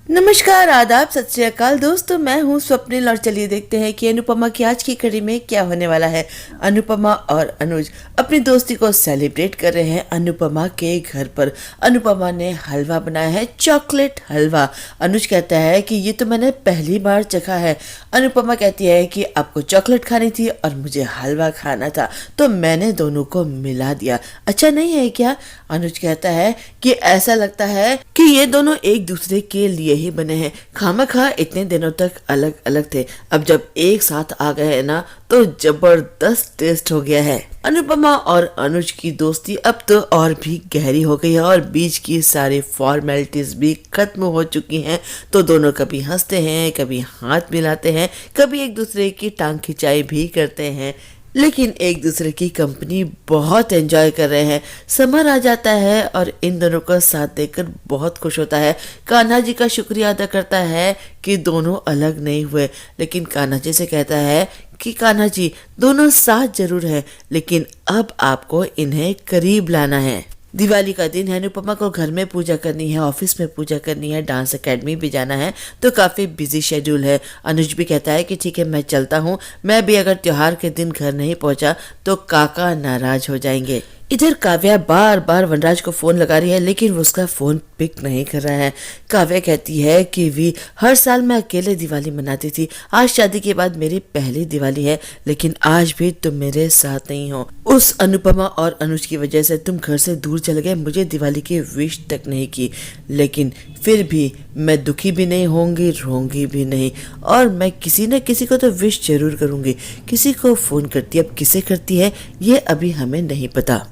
नमस्कार, आदाब, सत श्री अकाल दोस्तों। मैं हूं स्वप्निल और चलिए देखते हैं कि अनुपमा की आज की कड़ी में क्या होने वाला है। अनुपमा और अनुज अपनी दोस्ती को सेलिब्रेट कर रहे हैं अनुपमा के घर पर। अनुपमा ने हलवा बनाया है, चॉकलेट हलवा। अनुज कहता है कि ये तो मैंने पहली बार चखा है। अनुपमा कहती है कि आपको चॉकलेट खानी थी और मुझे हलवा खाना था, तो मैंने दोनों को मिला दिया। अच्छा नहीं है क्या? अनुज कहता है कि ऐसा लगता है कि ये दोनों एक दूसरे के लिए ही बने हैं। खामखा इतने दिनों तक अलग अलग थे, अब जब एक साथ आ गए हैं ना तो जबरदस्त टेस्ट हो गया है। अनुपमा और अनुज की दोस्ती अब तो और भी गहरी हो गई है और बीच की सारी फॉर्मेलिटीज भी खत्म हो चुकी हैं। तो दोनों कभी हंसते हैं, कभी हाथ मिलाते हैं, कभी एक दूसरे की टांग खिंचाई भी करते हैं, लेकिन एक दूसरे की कंपनी बहुत एंजॉय कर रहे हैं। समर आ जाता है और इन दोनों का साथ देकर बहुत खुश होता है। कान्हा जी का शुक्रिया अदा करता है कि दोनों अलग नहीं हुए, लेकिन कान्हा जी से कहता है कि कान्हा जी दोनों साथ जरूर है, लेकिन अब आपको इन्हें करीब लाना है। दिवाली का दिन है, अनुपमा को घर में पूजा करनी है, ऑफिस में पूजा करनी है, डांस एकेडमी भी जाना है, तो काफी बिजी शेड्यूल है। अनुज भी कहता है कि ठीक है मैं चलता हूँ, मैं भी अगर त्योहार के दिन घर नहीं पहुंचा तो काका नाराज हो जाएंगे। इधर काव्या बार बार वनराज को फोन लगा रही है, लेकिन वो उसका फोन पिक नहीं कर रहा है। काव्या कहती है कि वी हर साल मैं अकेले दिवाली मनाती थी, आज शादी के बाद मेरी पहली दिवाली है, लेकिन आज भी तुम मेरे साथ नहीं हो। उस अनुपमा और अनुज की वजह से तुम घर से दूर चले गए, मुझे दिवाली की विश तक नहीं की, लेकिन फिर भी मैं दुखी भी नहीं होंगी, रोंगी भी नहीं, और मैं किसी न किसी को तो विश जरूर करूंगी। किसी को फोन करती है, अब किसे करती है ये अभी हमें नहीं पता।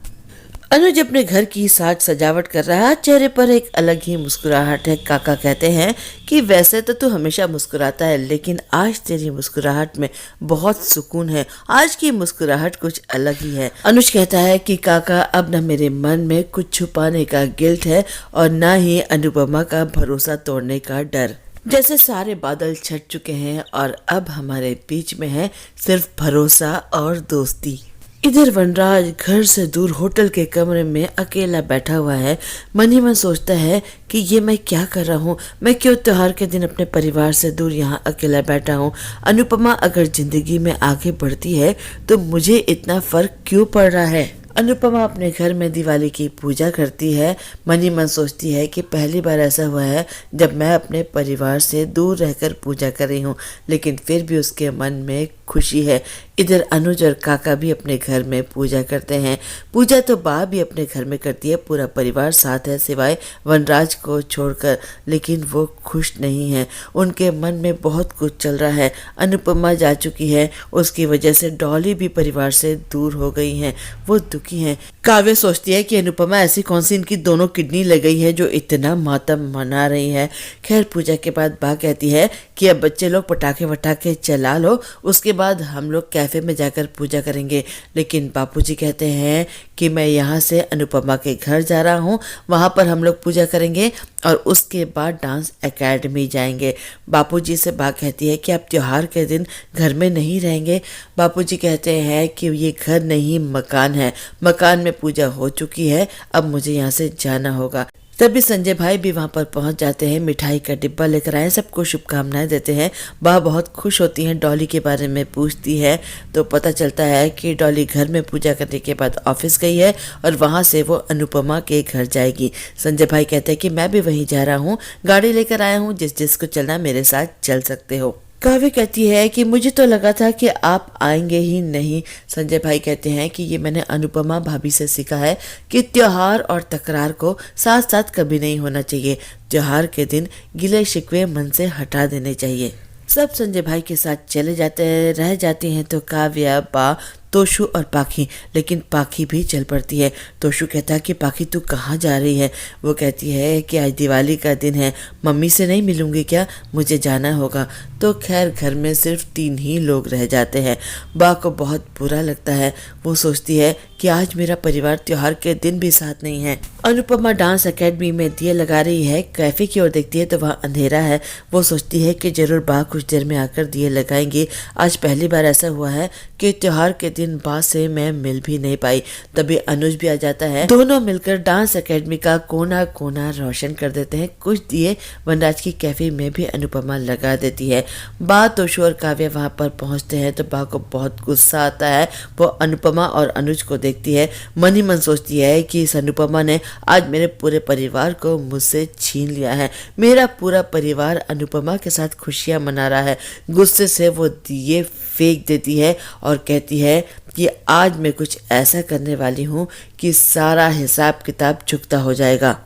अनुज अपने घर की साज सजावट कर रहा है, चेहरे पर एक अलग ही मुस्कुराहट है। काका कहते हैं कि वैसे तो तू हमेशा मुस्कुराता है, लेकिन आज तेरी मुस्कुराहट में बहुत सुकून है, आज की मुस्कुराहट कुछ अलग ही है। अनुज कहता है कि काका अब न मेरे मन में कुछ छुपाने का गिल्ट है और न ही अनुपमा का भरोसा तोड़ने का डर। जैसे सारे बादल छट चुके हैं और अब हमारे बीच में है सिर्फ भरोसा और दोस्ती। इधर वनराज घर से दूर होटल के कमरे में अकेला बैठा हुआ है। मन ही मन सोचता है कि ये मैं क्या कर रहा हूँ, मैं क्यों त्योहार के दिन अपने परिवार से दूर यहाँ अकेला बैठा हूँ। अनुपमा अगर जिंदगी में आगे बढ़ती है तो मुझे इतना फर्क क्यों पड़ रहा है। अनुपमा अपने घर में दिवाली की पूजा करती है। मन ही मन सोचती है कि पहली बार ऐसा हुआ है जब मैं अपने परिवार से दूर रहकर पूजा कर रही हूँ, लेकिन फिर भी उसके मन में खुशी है। इधर अनुज और काका भी अपने घर में पूजा करते हैं। पूजा तो बा भी अपने घर में करती है, पूरा परिवार साथ है सिवाय वनराज को छोड़कर, लेकिन वो खुश नहीं है, उनके मन में बहुत कुछ चल रहा है। अनुपमा जा चुकी है, उसकी वजह से डॉली भी परिवार से दूर हो गई हैं, वो दुखी हैं। काव्य सोचती है कि अनुपमा ऐसी कौन सी इनकी दोनों किडनी लग गई है जो इतना मातम मना रही है। खैर पूजा के बाद बा कहती है कि अब बच्चे लोग पटाखे वटाखे चला लो, उसके बाद हम लोग कैफे में जाकर पूजा करेंगे। लेकिन बापूजी कहते हैं कि मैं यहाँ से अनुपमा के घर जा रहा हूँ, वहाँ पर हम लोग पूजा करेंगे और उसके बाद डांस एकेडमी जाएंगे। बापूजी से बा कहती है कि आप त्योहार के दिन घर में नहीं रहेंगे। बापूजी कहते हैं कि ये घर नहीं मकान है, मकान में पूजा हो चुकी है, अब मुझे यहाँ से जाना होगा। तभी संजय भाई भी वहाँ पर पहुँच जाते हैं, मिठाई का डिब्बा लेकर आए, सबको शुभकामनाएं देते हैं। बा बहुत खुश होती हैं, डॉली के बारे में पूछती है तो पता चलता है कि डॉली घर में पूजा करने के बाद ऑफिस गई है और वहाँ से वो अनुपमा के घर जाएगी। संजय भाई कहते हैं कि मैं भी वहीं जा रहा हूँ, गाड़ी लेकर आया हूँ, जिस जिसको चलना मेरे साथ चल सकते हो। काव्य कहती है कि मुझे तो लगा था कि आप आएंगे ही नहीं। संजय भाई कहते हैं कि ये मैंने अनुपमा भाभी से सीखा है कि त्योहार और तकरार को साथ साथ कभी नहीं होना चाहिए, त्योहार के दिन गिले शिकवे मन से हटा देने चाहिए। सब संजय भाई के साथ चले जाते हैं, रह जाती हैं तो काव्या, बा, तोशु और पाखी, लेकिन पाखी भी चल पड़ती है। तोशु कहता है कि पाखी तू कहाँ जा रही है? वो कहती है कि आज दिवाली का दिन है, मम्मी से नहीं मिलूंगी क्या, मुझे जाना होगा। तो खैर घर में सिर्फ 3 ही लोग रह जाते हैं। बा को बहुत बुरा लगता है, वो सोचती है कि कि आज मेरा परिवार त्योहार के दिन भी साथ नहीं है। अनुपमा डांस एकेडमी में दिए लगा रही है। कैफे की ओर देखती है तो वहाँ अंधेरा है। वो सोचती है कि जरूर बा कुछ देर में आकर दिए लगाएंगी। आज पहली बार ऐसा हुआ है कि त्योहार के दिन बा से मैं मिल भी नहीं पाई। तभी अनुज भी आ जाता है। दोनों मिलकर डांस एकेडमी का कोना कोना रोशन कर देते हैं। कुछ दिए वनराज की कैफे में भी अनुपमा लगा देती है। बा तोशु और काव्य वहाँ पर पहुँचते हैं तो बा को बहुत गुस्सा आता है। वो अनुपमा और अनुज को देखती है। मन ही मन सोचती है कि इस अनुपमा ने आज मेरे पूरे परिवार को मुझसे छीन लिया है। मेरा पूरा परिवार अनुपमा के साथ खुशियां मना रहा है। गुस्से से वो दिए फेंक देती है और कहती है कि आज मैं कुछ ऐसा करने वाली हूँ कि सारा हिसाब किताब चुकता हो जाएगा।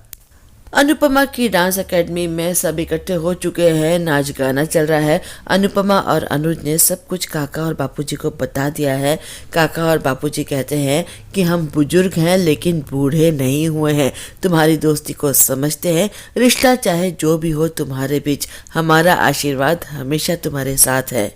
अनुपमा की डांस एकेडमी में सब इकट्ठे हो चुके हैं। नाच गाना चल रहा है। अनुपमा और अनुज ने सब कुछ काका और बापूजी को बता दिया है। काका और बापूजी कहते हैं कि हम बुजुर्ग हैं लेकिन बूढ़े नहीं हुए हैं। तुम्हारी दोस्ती को समझते हैं। रिश्ता चाहे जो भी हो तुम्हारे बीच, हमारा आशीर्वाद हमेशा तुम्हारे साथ है।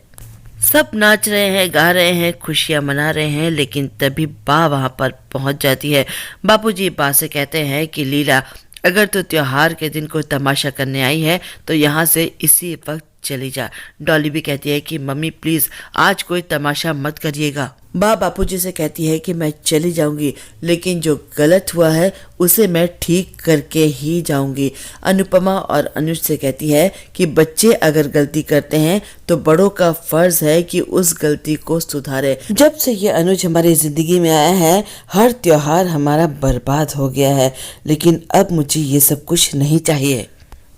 सब नाच रहे हैं, गा रहे हैं, खुशियां मना रहे हैं, लेकिन तभी बा वहां पर पहुंच जाती है। बापूजी बा से कहते हैं कि लीला, अगर तू त्योहार के दिन कोई तमाशा करने आई है तो यहाँ से इसी वक्त चली जा। डॉली भी कहती है कि मम्मी प्लीज आज कोई तमाशा मत करिएगा। बा बापूजी से कहती है कि मैं चली जाऊंगी, लेकिन जो गलत हुआ है उसे मैं ठीक करके ही जाऊंगी। अनुपमा और अनुज से कहती है कि बच्चे अगर गलती करते हैं तो बड़ों का फर्ज है कि उस गलती को सुधारे। जब से ये अनुज हमारी जिंदगी में आया है, हर त्योहार हमारा बर्बाद हो गया है, लेकिन अब मुझे ये सब कुछ नहीं चाहिए।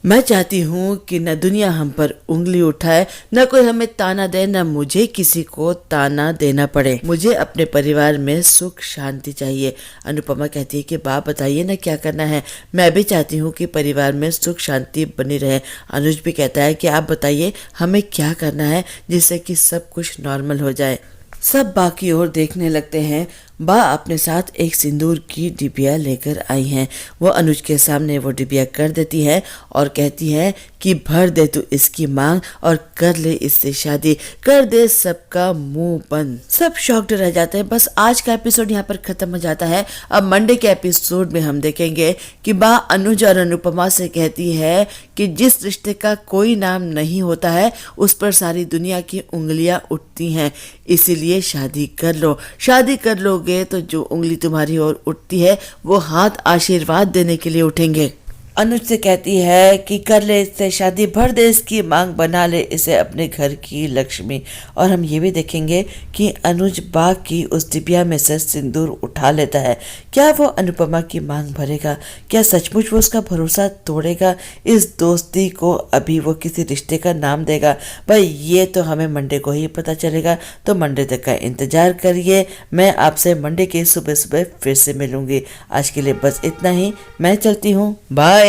मैं चाहती हूँ कि न दुनिया हम पर उंगली उठाए, न कोई हमें ताना दे, न मुझे किसी को ताना देना पड़े। मुझे अपने परिवार में सुख शांति चाहिए। अनुपमा कहती है कि बाप बताइए ना क्या करना है। मैं भी चाहती हूँ कि परिवार में सुख शांति बनी रहे। अनुज भी कहता है कि आप बताइए हमें क्या करना है जिससे कि सब कुछ नॉर्मल हो जाए। सब बा की ओर देखने लगते हैं। बा अपने साथ एक सिंदूर की डिबिया लेकर आई हैं। वो अनुज के सामने वो डिबिया कर देती है और कहती है कि भर दे तू इसकी मांग और कर ले इससे शादी, कर दे सबका मुंह बंद। सब शॉक्ड रह जाते हैं। बस आज का एपिसोड यहाँ पर खत्म हो जाता है। अब मंडे के एपिसोड में हम देखेंगे कि बा अनुज और अनुपमा से कहती है कि जिस रिश्ते का कोई नाम नहीं होता है उस पर सारी दुनिया की उंगलियां उठती हैं, इसीलिए शादी कर लो। शादी कर लोगे तो जो उंगली तुम्हारी ओर उठती है वो हाथ आशीर्वाद देने के लिए उठेंगे। अनुज से कहती है कि कर ले इससे शादी, भर दे इसकी मांग, बना ले इसे अपने घर की लक्ष्मी। और हम ये भी देखेंगे कि अनुज बा की उस डिबिया में से सिंदूर उठा लेता है। क्या वो अनुपमा की मांग भरेगा? क्या सचमुच वो उसका भरोसा तोड़ेगा? इस दोस्ती को अभी वो किसी रिश्ते का नाम देगा? भाई ये तो हमें मंडे को ही पता चलेगा। तो मंडे तक का इंतजार करिए। मैं आपसे मंडे के सुबह सुबह फिर से मिलूंगी। आज के लिए बस इतना ही। मैं चलती हूँ। बाय।